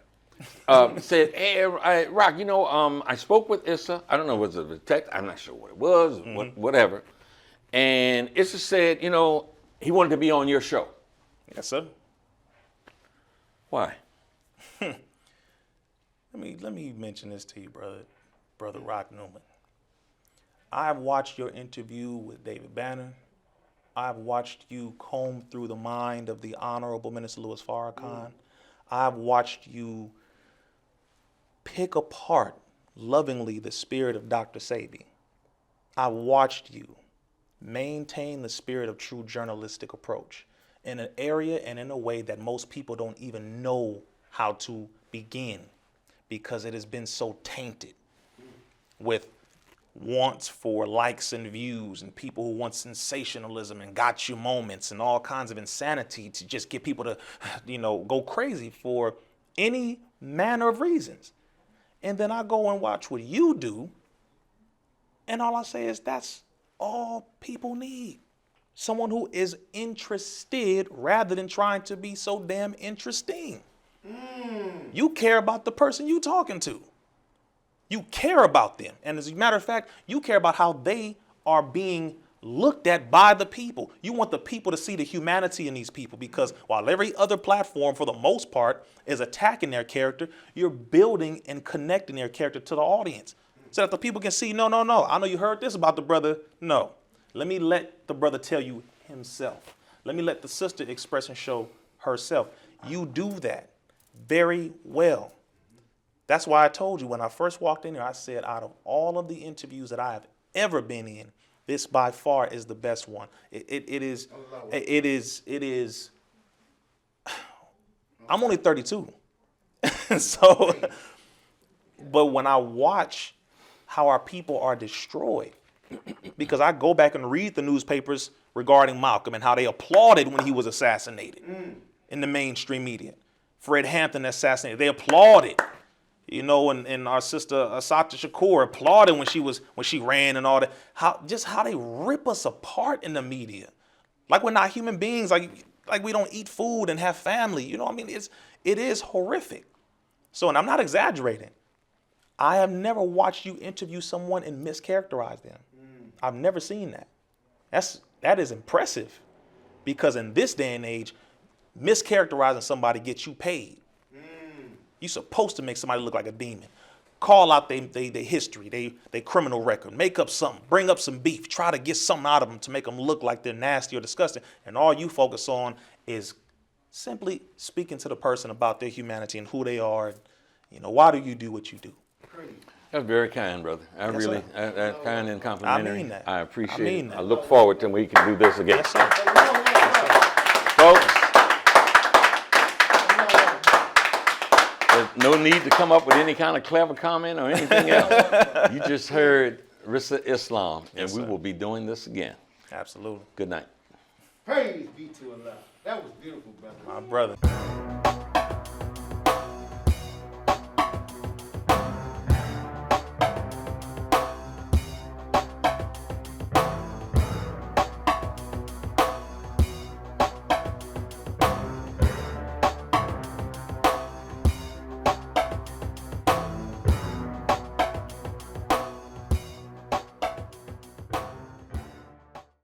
Said, hey, Rock, I spoke with Issa. I don't know, was it a text? I'm not sure what it was, whatever. And Issa said, he wanted to be on your show. Yes, sir. Why? Let me mention this to you, brother Rock Newman. I've watched your interview with David Banner. I've watched you comb through the mind of the Honorable Minister Louis Farrakhan. I've watched you pick apart lovingly the spirit of Dr. Sebi. I've watched you maintain the spirit of true journalistic approach in an area and in a way that most people don't even know how to begin because it has been so tainted with wants for likes and views and people who want sensationalism and gotcha moments and all kinds of insanity to just get people to, go crazy for any manner of reasons. And then I go and watch what you do, and all I say is that's all people need. Someone who is interested rather than trying to be so damn interesting. You care about the person you talking to. You care about them. And as a matter of fact, you care about how they are being looked at by the people. You want the people to see the humanity in these people, because while every other platform, for the most part, is attacking their character, you're building and connecting their character to the audience so that the people can see, no, I know you heard this about the brother. No, let me let the brother tell you himself. Let me let the sister express and show herself. You do that very well. That's why I told you when I first walked in here, I said, out of all of the interviews that I have ever been in, this by far is the best one. It is. I'm only 32. So, but when I watch how our people are destroyed, because I go back and read the newspapers regarding Malcolm and how they applauded when he was assassinated in the mainstream media. Fred Hampton assassinated. They applauded. You know, and our sister Asata Shakur applauded when she ran and all that. How they rip us apart in the media, like we're not human beings, like we don't eat food and have family. You know, I mean, it is horrific. So, and I'm not exaggerating. I have never watched you interview someone and mischaracterize them. I've never seen that. That is impressive, because in this day and age, mischaracterizing somebody gets you paid. You're supposed to make somebody look like a demon. Call out their history, their criminal record, make up something, bring up some beef, try to get something out of them to make them look like they're nasty or disgusting. And all you focus on is simply speaking to the person about their humanity and who they are. And, you know, why do you do what you do? That's very kind, brother. That's kind and complimentary. I mean that. I appreciate it. that. I look forward to when we can do this again. Yes, sir. Folks, there's no need to come up with any kind of clever comment or anything else. You just heard Rizza Islam, and Yes, we sir. will be doing this again. Absolutely. Good night. Praise be to Allah. That was beautiful, brother. My brother.